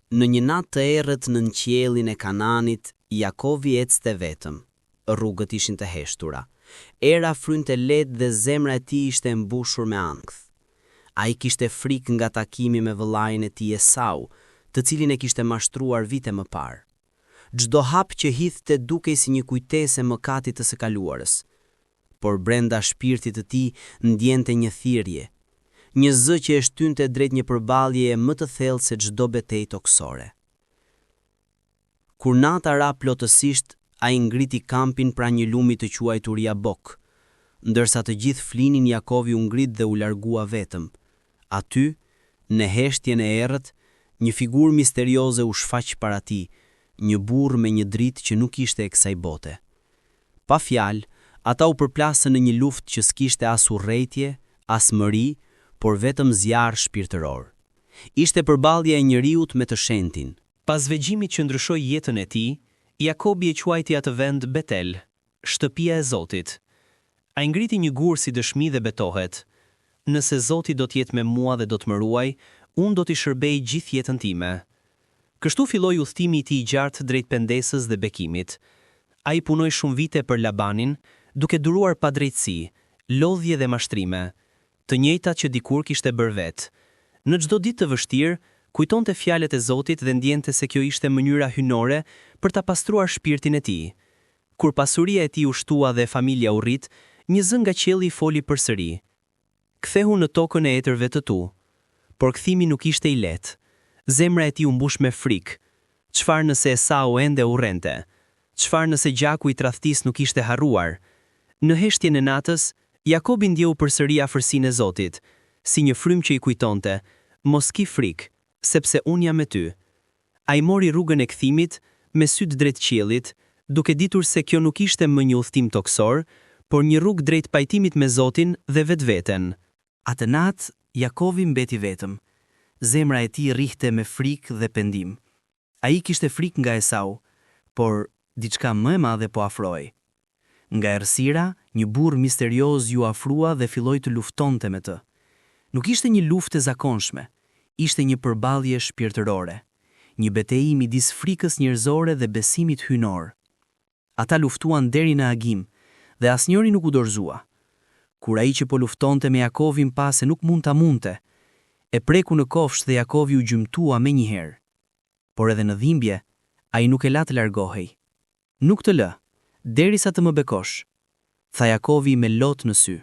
Në një natë të errët nën qiellin e Kananit, Jakovi ecte vetëm. Rrugët ishin të heshtura. Era frynte lehtë dhe zemra e tij ishte e mbushur me ankth. Ai kishte frikë nga takimi me vëllain e tij Esau, të cilin e kishte mashtruar vite më parë. Çdo hap që hidhte dukej si një kujtesë e mëkatit të së kaluarës. Por brenda shpirtit të tij ndjente një thirrje, një zë që e shtynte drejt një përballjeje më të thellë se çdo betejë toksore. Kur nata ra plotësisht, ai ngriti kampin pra një lumi të quajtur Jabok. Ndërsa të gjithë flinin, Jakovi u ngrit dhe u largua vetëm. Aty, në heshtjen e errët, një figurë misterioze u shfaq para tij, një burr me një dritë që nuk ishte e kësaj bote. Pa fjalë, ata u përplasën në një luftë që s'kishte as urrëtie, as mëri, por vetëm zjarr shpirtëror. Ishte përballja e njeriut me të shenjtin. Pas vegjimit që ndryshoi jetën e tij, Jakobi e quajti atë vend Betel, shtëpia e Zotit. Ai ngriti një gur si dëshmi dhe betohet: nëse Zoti do të jetë me mua dhe do të më ruaj, unë do t'i shërbej gjithë jetën time. Kështu filloi udhtimi i tij i gjatë drejt pendesës dhe bekimit. Ai punoi shumë vite për Labanin, duke duruar pa drejtësi, lodhje dhe mashtrime, të njëjtat që dikur kishte bërë vetë. Në çdo ditë të vështirë, kujtonte fjalët e Zotit dhe ndjente se kjo ishte mënyra hynore për ta pastruar shpirtin e tij. Kur pasuria e tij u shtua dhe familja u rrit, një zë nga qielli i foli përsëri: "Kthehu në tokën e etërve të tu." Por kthimi nuk ishte i lehtë. Zemra e tij u mbush me frikë. Çfarë nëse Esau ende urrente? Çfarë nëse gjaku i tradhtis nuk ishte harruar? Në heshtjen e natës, Jakobi ndjeu përsëri afërsinë e Zotit, si një frym që i kujtonte: "Mos ki frikë, sepse unë jam me ty." Ai mori rrugën e kthimit me sy drejt qiellit, duke ditur se kjo nuk ishte më një udhtim toksor, por një rrugë drejt pajtimit me Zotin dhe vetveten. Atë natë, Jakovi mbeti vetëm. Zemra e tij rrihte me frikë dhe pendim. Ai kishte frikë nga Esau, por diçka më e madhe po afrohej. Nga errësira, një burr misterioz ju afrua dhe filloi të luftonte me të. Nuk ishte një luftë e zakonshme, ishte një përballje shpirtërore, një betejë midis frikës njerëzore dhe besimit hyjnor. Ata luftuan deri në agim dhe asnjëri nuk u dorëzua. Kur ai që po luftonte me Jakovin pa se nuk mund ta munte, e preku në kofsh dhe Jakovi u gjymtua menjëherë. Por edhe në dhimbje, ai nuk e la të largohej. "Nuk të lë, derisa të më bekosh," tha Jakovi me lot në sy.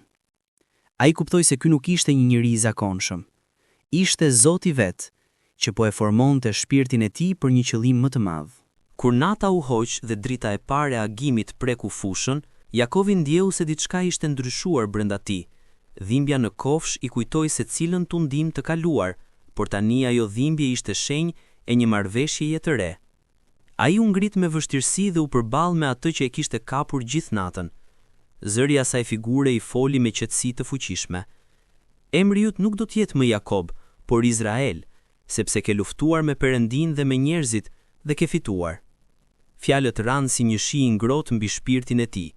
Ai kuptoi se ky nuk ishte një njeri i zakonshëm. Ishte Zoti vetë, që po e formonte shpirtin e tij për një qëllim më të madh. Kur nata u hoq dhe drita e parë e agimit preku fushën, Jakovi ndjeu se diçka ishte ndryshuar brenda tij. Dhimbja në kofsh i kujtoi se cilën tundim të kaluar, por tani ajo dhimbje ishte shenjë e një marrëveshjeje të re. Ai u ngrit me vështirësi dhe u përball me atë që e kishte kapur gjithë natën. Zëri i asaj figure i foli me qetësi të fuqishme: "Emri jut nuk do të jetë më Jakob, por Izrael, sepse ke luftuar me Perëndin dhe me njerëzit dhe ke fituar." Fjalët ranë si një shi i ngrohtë mbi shpirtin e tij.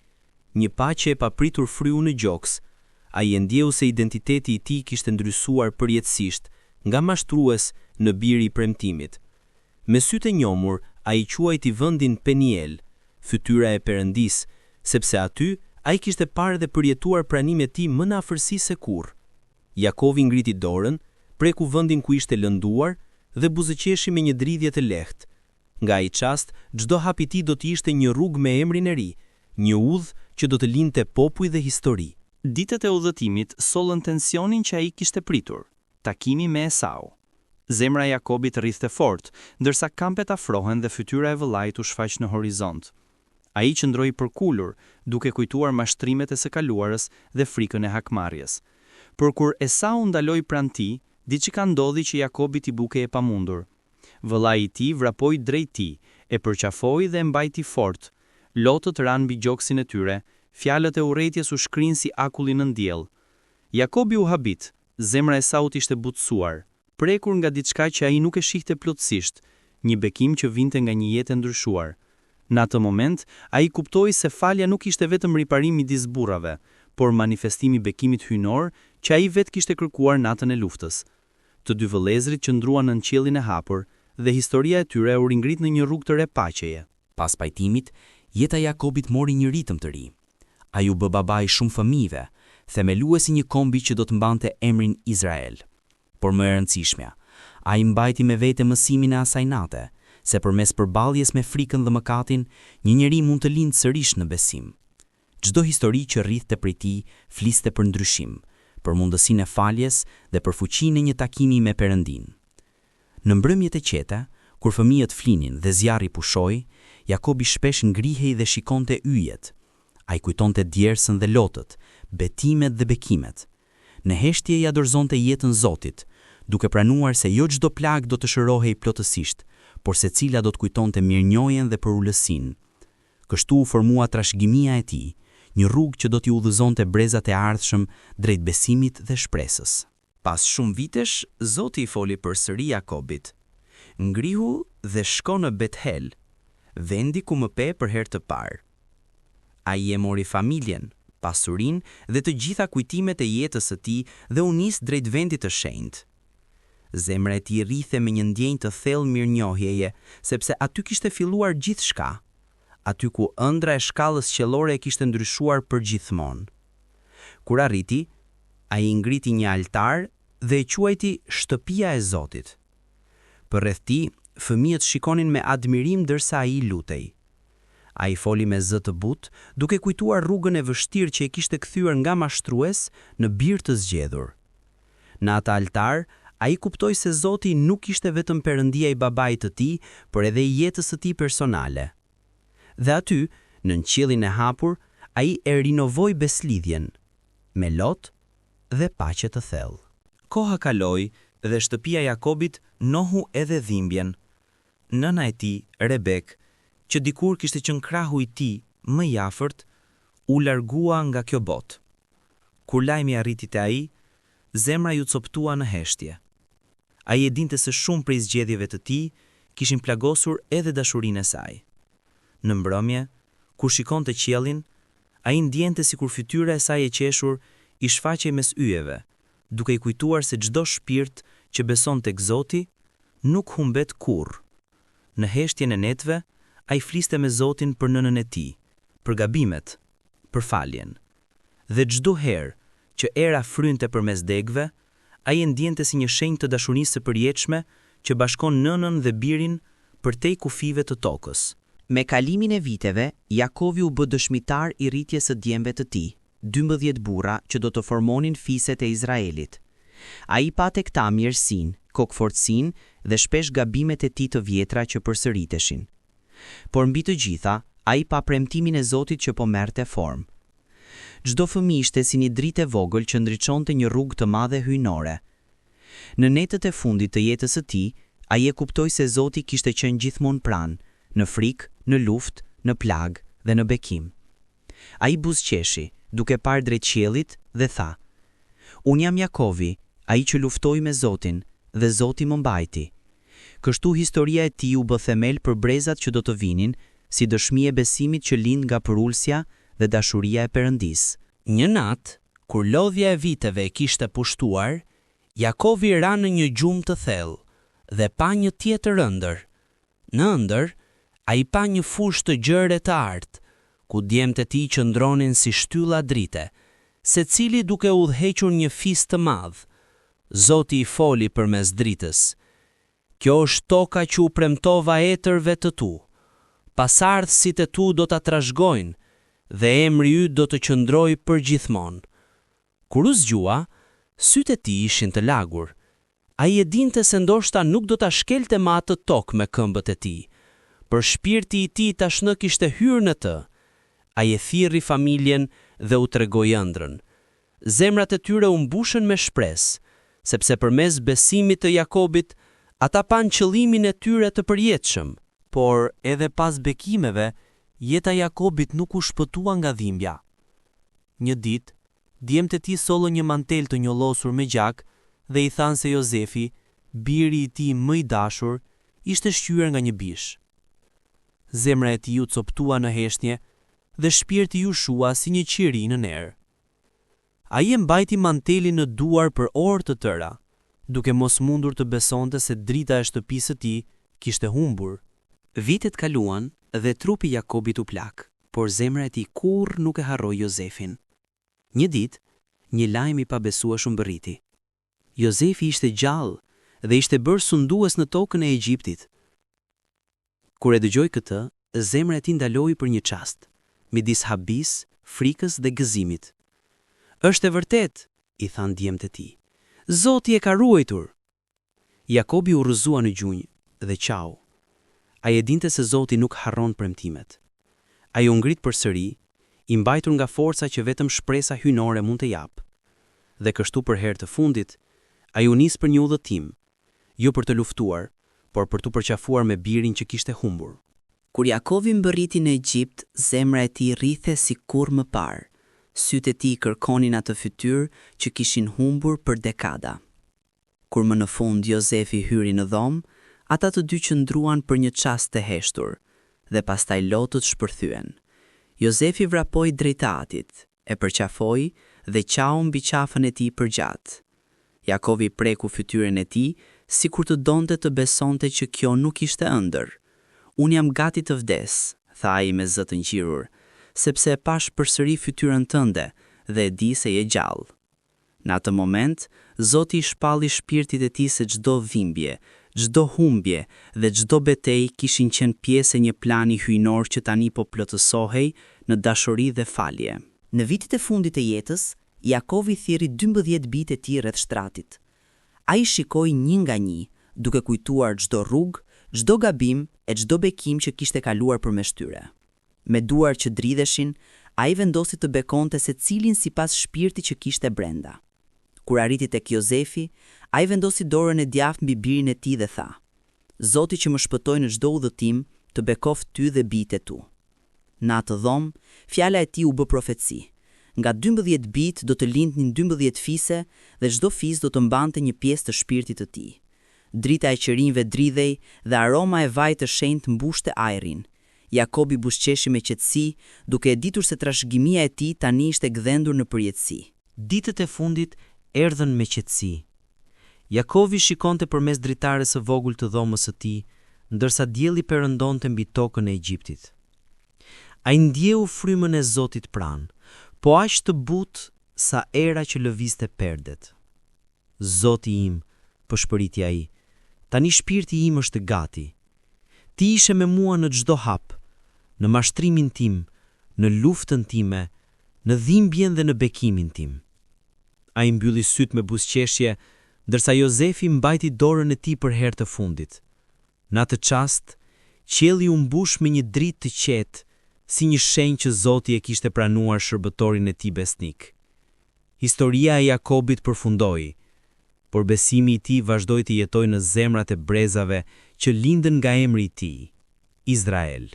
Një paqe e papritur fryu në gjoks. Ai e ndjeu se identiteti i tij kishte ndrysuar përjetësisht, nga mashtrues në bir i premtimit. Me sytë e njomur, ai quajti vendin Peniel, fytyra e Perëndis, sepse aty ai kishte parë dhe përjetuar pranimin e tij më në afërsi se kurrë. Jakovi ngriti dorën, preku vendin ku ishte lënduar dhe buzëqeshi me një dridhje të lehtë. Nga ai çast, çdo hap i tij do të ishte një rrugë me emrin e ri, një udhë që do të linte popull dhe histori. Ditët e udhëtimit sollën tensionin që ai kishte pritur: takimi me Esau. Zemra e Jakobit rrithte fort, ndërsa kampet afrohen dhe fytyra e vëllait u shfaq në horizont. Ai qëndroi përkulur, duke kujtuar mashtrimet e së kaluarës dhe frikën e hakmarrjes. Por kur Esau ndaloi pranë tij, diçka ndodhi që Jakobit i bukej e pamundur. Vëllai i tij vrapoi drejt tij, e përqafoi dhe e mbajti fort. Lotët ranë mbi gjoksin e tyre, fjalët e urrëties u shkrin si akulli në diell. Jakobi u habit, zemra e Esaut ishte butësuar, prekur nga diçka që ai nuk e shihte plotësisht, një bekim që vinte nga një jetë e ndryshuar. Në atë moment, ai kuptoi se falja nuk ishte vetëm riparim midis burrave, por manifestimi i bekimit hyjnor që ai vetë kishte kërkuar natën e luftës. Të dy vëllezërit qëndruan në qiellin e hapur dhe historia e tyre u ringrit në një rrugë të re paqeje. Pas pajtimit, jeta e Jakobit mori një ritëm të ri. Ai u bë babai shumë fëmijëve, themeluesi një kombi që do të mbante emrin Izrael. Por më e rëndësishmja, ai mbajti me vete mësimin e asaj nate, se përmes përballjes me frikën dhe mëkatin, një njeri mund të lindë sërish në besim. Çdo histori që rrithte prej tij fliste për ndryshim, për mundësinë e faljes dhe për fuqinë e një takimi me Perëndin. Në mbrëmjet e qeta, kur fëmijët flinin dhe zjarri pushoi, Jakobi shpesh ngrihej dhe shikonte yjet. Ai kujtonte djersën dhe lotët, betimet dhe bekimet. Në heshtje ja dorëzonte jetën Zotit, duke pranuar se jo çdo plag do të shërohej plotësisht, por secila do të kujtonte mirënjohjen dhe përulësinë. Kështu u formua trashëgimia e tij, një rrugë që do t'i udhëzonte brezat e ardhshëm drejt besimit dhe shpresës. Pas shumë vitesh, Zoti i foli përsëri Jakobit. Ngrihu dhe shko në Bethel, vendi ku më pe për herë të parë. Ai e mori familjen, pasurinë dhe të gjitha kujtimet e jetës së tij dhe u nis drejt vendit të shenjtë. Zemra e tij rrithe me një ndjenjë të thellë mirënjohjeje, sepse aty kishte filluar gjithçka. Aty ku ëndra e shkallës qiellore e kishte ndryshuar përgjithmonë. Kur arriti, ai ngriti një altar dhe e quajti Shtëpia e Zotit. Përreth tij, fëmijët shikonin me admirim ndërsa ai lutej. Ai foli me zë të butë, duke kujtuar rrugën e vështirë që e kishte kthyer nga mashtrues në bir të zgjedhur. Në atë altar, ai kuptoi se Zoti nuk ishte vetëm Perëndia i babait të tij, por edhe i jetës së tij personale. Dhe aty, në qiellin e hapur, ai e rinovoi beslidhjen, me lot dhe paqe të thellë. Koha kaloi dhe shtëpia e Jakobit nohu edhe dhimbjen. Nëna e tij, Rebek, që dikur kishte qenë krahu i tij më i afërt, u largua nga kjo botë. Kur lajmi arriti te ai, zemra ju coptua në heshtje. Ai e dinte se shumë prej zgjedhjeve të tij kishin plagosur edhe dashurinë e saj. Në mbrëmje, kur shikonte qiellin, ai ndjente sikur fytyra e saj e qeshur i shfaqej mes yjeve, duke i kujtuar se çdo shpirt që beson tek Zoti nuk humbet kurrë. Në heshtjen e netve, ai fliste me Zotin për nënën e tij, për gabimet, për faljen. Dhe çdo herë që era frynte përmes degëve, ai e ndjente si një shenjë të dashurisë së përjetshme që bashkon nënën dhe birin përtej kufive të tokës. Me kalimin e viteve, Jakovi u bë dëshmitar i rritjes së djemve të tij, 12 burra që do të formonin fiset e Izraelit. Ai pa tek ta mirësinë, kokfortësinë dhe shpesh gabimet e tij të vjetra që përsëriteshin. Por mbi të gjitha, ai pa premtimin e Zotit që po merrte formë. Çdo fëmijë ishte si një dritë e vogël që ndriçonte një rrugë të madhe hyjnore. Në netët e fundit të jetës së tij, ai e kuptoi se Zoti kishte qenë gjithmonë pranë, në frikë, në luftë, në plagë dhe në bekim. Ai buzëqeshi, duke parë drejt qiellit dhe tha: "Unë jam Jakovi, ai që luftoi me Zotin, dhe Zoti më mbajti." Kështu historia e tij u bë themel për brezat që do të vinin, si dëshmi e besimit që lind nga përulësia dhe dashuria e Perëndisë. Një natë, kur lodhja e viteve e kishte pushtuar, Jakovi ra në një gjumë të thellë dhe pa një tjetër ëndër. Në ëndër, ai pa një fushë të gjërë të artë, ku djemtë e tij qëndronin si shtylla drite, secili duke udhëhequr një fis të madh. Zoti i foli përmes dritës: "Kjo është toka që u premtova etërve të tu. Pasardhësit e tu do ta trashëgojnë dhe emri yt do të qëndrojë përgjithmonë." Kur u zgjua, sytë e tij ishin të lagur. Ai e dinte se ndoshta nuk do ta shkelte më atë tokë me këmbët e tij, por shpirti i tij tashmë kishte hyrë në të. Ai e thirrri familjen dhe u tregoi ëndrrën. Zemrat e tyre u mbushën me shpresë, sepse përmes besimit të Jakobit, ata pan qëllimin e tyre të përjetshëm. Por edhe pas bekimeve, jeta e Jakobit nuk u shpëtua nga dhimbja. Një ditë, djemtë e tij sollën një mantel të njollosur me gjak dhe i thanë se Jozefi, biri i tij më i dashur, ishte shqyer nga një bish. Zemra e tij u coptua në heshtje dhe shpirti ju shua si një qiri në erë. Ai e mbajti mantelin në duar për orë të tëra, duke mos mundur të besonte se drita e shtëpisë së tij kishte humbur. Vitet kaluan dhe trupi Jakobit u plak, por zemra e tij kurrë nuk e harroi Jozefin. Një ditë, një lajm i pabesueshëm bërriti. Jozefi ishte gjallë dhe ishte bërë sundues në tokën e Egjiptit. Kur e dëgjoi këtë, zemra e tij ndaloi për një çast, midis habis, frikës dhe gëzimit. "Është e vërtet," i than djemtë e tij. "Zoti e ka ruajtur." Jakobi u rrëzua në gjunjë dhe qau. Ai e dinte se Zoti nuk harron premtimet. Ai u ngrit përsëri, i mbajtur nga forca që vetëm shpresa hyjnore mund të jap. Dhe kështu për herë të fundit, ai u nis për një udhëtim, jo për të luftuar, por për të përqafuar me birin që kishte humbur. Kur Jakovi mbërriti në Egjipt, zemra e tij rrithe si kurrë më parë. Sytë e tij kërkonin atë fytyrë që kishin humbur për dekada. Kur më në fund Jozefi hyri në dhomë, ata të dy qëndruan për një çast të heshtur, dhe pastaj lotët shpërthyen. Jozefi vrapoi drejt atit, e përqafoi dhe qau mbi qafën e tij përgjatë. Jakovi preku fytyrën e tij, sikur të donte të besonte që kjo nuk ishte ëndër. "Unë jam gati të vdes," tha ai me zë të ngjirur, "sepse e pash përsëri fytyrën tënde dhe e di se je gjallë." Në atë moment, Zoti i shpalli shpirtit e tij se çdo dhimbje, çdo humbje dhe çdo betejë kishin qenë pjesë e një plani hyjnor që tani po plotësohej në dashuri dhe falje. Në vitet e fundit të jetës, Jakovi thirri 12 bijtë e tij rreth shtratit. Ai shikoi një nga një, duke kujtuar çdo rrugë, çdo gabim e çdo bekim që kishte kaluar përmes tyre. Me duar që dridheshin, ai vendosi të bekonte secilin sipas shpirtit që kishte brenda. Kur arriti tek Jozefi, ai vendosi dorën e djathtë mbi birin e tij dhe tha: "Zoti që më shpëtoi në çdo udhëtim, të bekoft ty dhe bijtë e tu." Në atë dhomë, fjala e tij u bë profeci. Nga 12 bijtë do të lindnin 12 fise dhe çdo fis do të mbante një pjesë të shpirtit të tij. Drita e qërinjve dridhej dhe aroma e vajit të shenjtë mbushte ajrin. Jakobi buzëqeshi me qetësi, duke e ditur se trashëgimia e tij tani ishte gdhendur në përjetësi. Ditët e fundit erdhën me qetësi. Jakovi shikonte përmes dritares së vogël të dhomës së tij, ndërsa dielli perëndonte mbi tokën e Egjiptit. Ai ndjeu frymën e Zotit pranë, po aq të butë sa era që lëvizte perdet. "Zoti im," po shpëriti ai, "tani shpirti im është gati. Ti ishe me mua në çdo hap, në mashtrimin tim, në luftën time, në dhimbjen dhe në bekimin tim." Ai mbylli sytë me buzëqeshje, ndërsa Jozefi mbajti dorën e tij për herë të fundit. Në atë çast, qielli u mbush me një dritë të qetë, si një shenjë që Zoti e kishte pranuar shërbëtorin e tij besnik. Historia e Jakobit përfundoi, por besimi i tij vazhdoi të jetojë në zemrat e brezave që lindën nga emri i tij, Izrael.